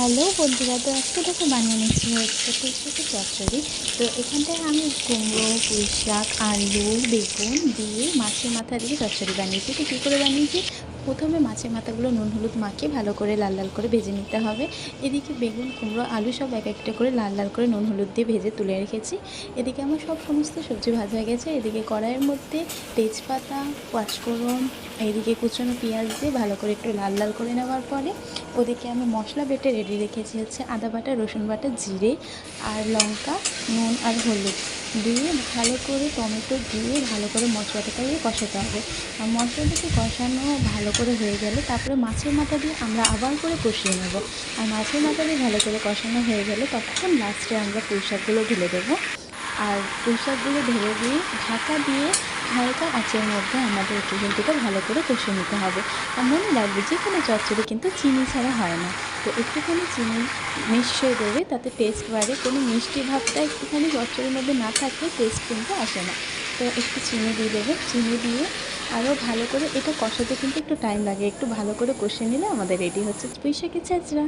Hello বন্ধুরা, তো আজকে দেখো বানিয়ে নিচ্ছি হচ্ছে পুঁইশাকের চচ্চড়ি। তো এখানটায় আমি কুমড়ো, পুঁইশাক, আলু, বেগুন দিয়ে মাছের মাথা দিয়ে চচ্চড়ি বানিয়েছি। তো কী করে বানিয়েছি, প্রথমে মাছের মাথাগুলো নুন হলুদ মাখিয়ে ভালো করে লাল লাল করে ভেজে নিতে হবে। এদিকে বেগুন, কুমড়ো, আলু সব এক একটা করে লাল লাল করে নুন হলুদ দিয়ে ভেজে তুলে রেখেছি। এদিকে আমার সমস্ত সবজি ভাজা হয়ে গেছে। এদিকে কড়াইয়ের মধ্যে তেজপাতা, পাঁচফোড়ন, এইদিকে কুচনো পেঁয়াজ দিয়ে ভালো করে একটু লাল লাল করে নেওয়ার পরে ওদিকে আমি মশলা বেটে রেডি রেখেছি হচ্ছে আদা বাটা, রসুন বাটা, জিরে আর লঙ্কা, নুন আর হলুদ দিয়ে ভালো করে টমেটো দিয়ে ভালো করে মশলাটাকে কষাতে হবে। আর মশলাটাকে কষানো ভালো করে হয়ে গেলে তারপরে মাছের মাথা দিয়ে আমরা আবার করে কষিয়ে নেব। আর মাছের মাথা দিয়ে ভালো করে কষানো হয়ে গেলে তখন লাস্টে আমরা পুঁইশাকগুলো ঢেলে দেবো। আর পুঁইশাকগুলো ঢেলে দিয়ে ঢাকা দিয়ে হালকা আঁচের মধ্যে আমাদের কিন্তু ভালো করে কষে নিতে হবে। আর মনে রাখবে যে কোনো চচ্চড়ি কিন্তু চিনি ছাড়া হয় না। তো একটুখানি চিনি মিশিয়ে দেবে, তাতে টেস্ট বাড়ে। কোনো মিষ্টি ভাবটা একটুখানি চচ্চড়ির মধ্যে না থাকলে টেস্ট কিন্তু আসে না। তো একটু চিনি দিয়ে দেবে, চিনি দিয়ে আরও ভালো করে এটা কষাতে কিন্তু একটু টাইম লাগে। একটু ভালো করে কষে নিলে আমাদের রেডি হচ্ছে পুঁইশাকের ছেঁচড়া।